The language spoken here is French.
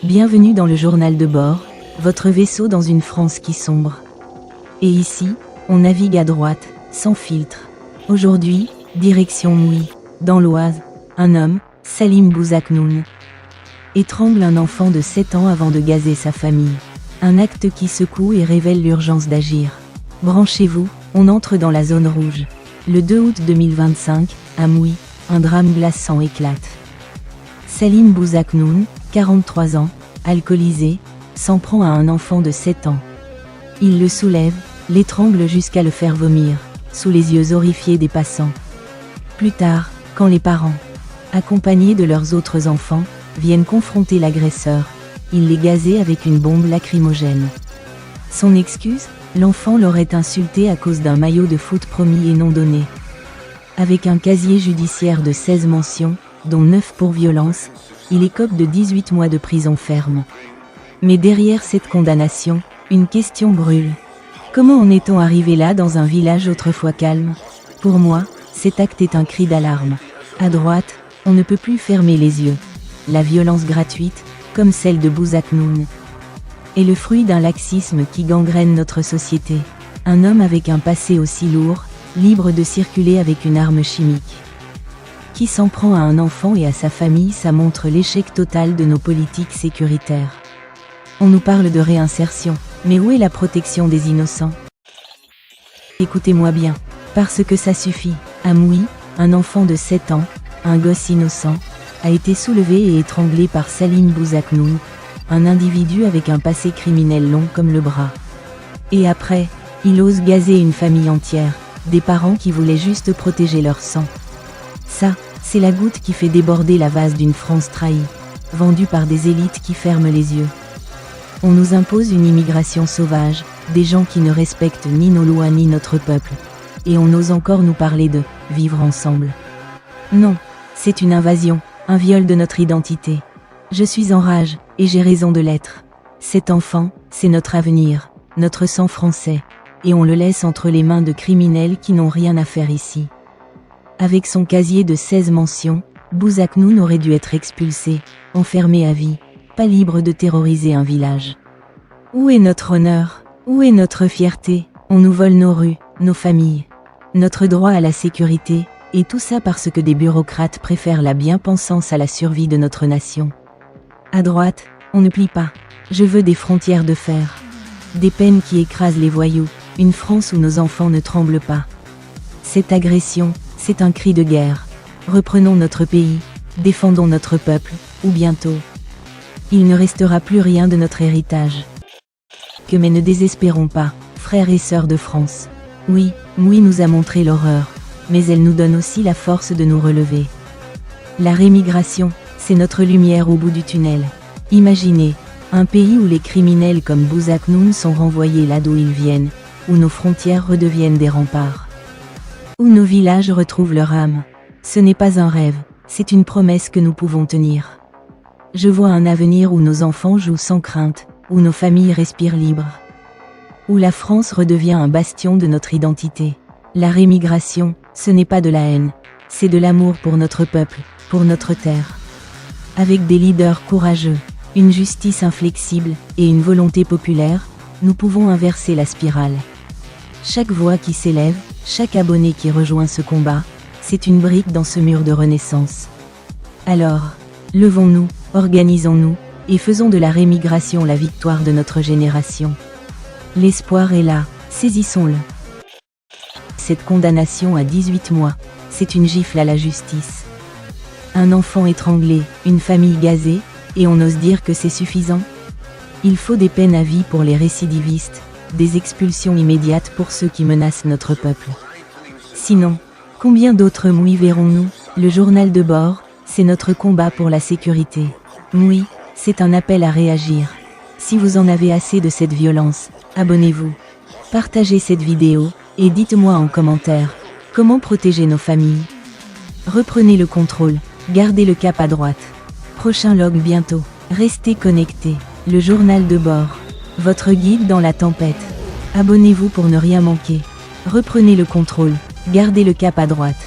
Bienvenue dans le journal de bord, votre vaisseau dans une France qui sombre. Et ici, on navigue à droite, sans filtre. Aujourd'hui, direction Mouy, dans l'Oise, un homme, Salim Bouzaknoun, étrangle un enfant de 7 ans avant de gazer sa famille. Un acte qui secoue et révèle l'urgence d'agir. Branchez-vous, on entre dans la zone rouge. Le 2 août 2025, à Mouy, un drame glaçant éclate. Salim Bouzaknoun, 43 ans, alcoolisé, s'en prend à un enfant de 7 ans. Il le soulève, l'étrangle jusqu'à le faire vomir, sous les yeux horrifiés des passants. Plus tard, quand les parents, accompagnés de leurs autres enfants, viennent confronter l'agresseur, il les gazait avec une bombe lacrymogène. Son excuse, l'enfant l'aurait insulté à cause d'un maillot de foot promis et non donné. Avec un casier judiciaire de 16 mentions, dont 9 pour violence, il écope de 18 mois de prison ferme. Mais derrière cette condamnation, une question brûle. Comment en est-on arrivé là dans un village autrefois calme? Pour moi, cet acte est un cri d'alarme. À droite, on ne peut plus fermer les yeux. La violence gratuite, comme celle de Bouzaknoun, est le fruit d'un laxisme qui gangrène notre société. Un homme avec un passé aussi lourd, libre de circuler avec une arme chimique. Qui s'en prend à un enfant et à sa famille, ça montre l'échec total de nos politiques sécuritaires. On nous parle de réinsertion, mais où est la protection des innocents? Écoutez-moi bien, parce que ça suffit. À Mouy, un enfant de 7 ans, un gosse innocent, a été soulevé et étranglé par Salim Bouzaknoun, un individu avec un passé criminel long comme le bras. Et après, il ose gazer une famille entière, des parents qui voulaient juste protéger leur sang. Ça, c'est la goutte qui fait déborder la vase d'une France trahie, vendue par des élites qui ferment les yeux. On nous impose une immigration sauvage, des gens qui ne respectent ni nos lois ni notre peuple. Et on ose encore nous parler de « vivre ensemble ». Non, c'est une invasion, un viol de notre identité. Je suis en rage, et j'ai raison de l'être. Cet enfant, c'est notre avenir, notre sang français, et on le laisse entre les mains de criminels qui n'ont rien à faire ici. Avec son casier de 16 mentions, Bouzaknoun aurait dû être expulsé, enfermé à vie, pas libre de terroriser un village. Où est notre honneur? Où est notre fierté? On nous vole nos rues, nos familles, notre droit à la sécurité, et tout ça parce que des bureaucrates préfèrent la bien-pensance à la survie de notre nation. À droite, on ne plie pas. Je veux des frontières de fer. Des peines qui écrasent les voyous, une France où nos enfants ne tremblent pas. Cette agression, c'est un cri de guerre. Reprenons notre pays, défendons notre peuple, ou bientôt, il ne restera plus rien de notre héritage. Mais ne désespérons pas, frères et sœurs de France. Oui, Mouy nous a montré l'horreur, mais elle nous donne aussi la force de nous relever. La rémigration, c'est notre lumière au bout du tunnel. Imaginez, un pays où les criminels comme Bouzaknoun sont renvoyés là d'où ils viennent, où nos frontières redeviennent des remparts, où nos villages retrouvent leur âme. Ce n'est pas un rêve, c'est une promesse que nous pouvons tenir. Je vois un avenir où nos enfants jouent sans crainte, où nos familles respirent libres, où la France redevient un bastion de notre identité. La rémigration, ce n'est pas de la haine, c'est de l'amour pour notre peuple, pour notre terre. Avec des leaders courageux, une justice inflexible et une volonté populaire, nous pouvons inverser la spirale. Chaque voix qui s'élève, chaque abonné qui rejoint ce combat, c'est une brique dans ce mur de renaissance. Alors, levons-nous, organisons-nous, et faisons de la rémigration la victoire de notre génération. L'espoir est là, saisissons-le. Cette condamnation à 18 mois, c'est une gifle à la justice. Un enfant étranglé, une famille gazée, et on ose dire que c'est suffisant? Il faut des peines à vie pour les récidivistes, des expulsions immédiates pour ceux qui menacent notre peuple. Sinon, combien d'autres Mouy verrons-nous? Le journal de bord, c'est notre combat pour la sécurité. Mouy, c'est un appel à réagir. Si vous en avez assez de cette violence, abonnez-vous. Partagez cette vidéo, et dites-moi en commentaire, comment protéger nos familles? Reprenez le contrôle, gardez le cap à droite. Prochain log bientôt. Restez connectés. Le journal de bord, votre guide dans la tempête. Abonnez-vous pour ne rien manquer. Reprenez le contrôle, gardez le cap à droite.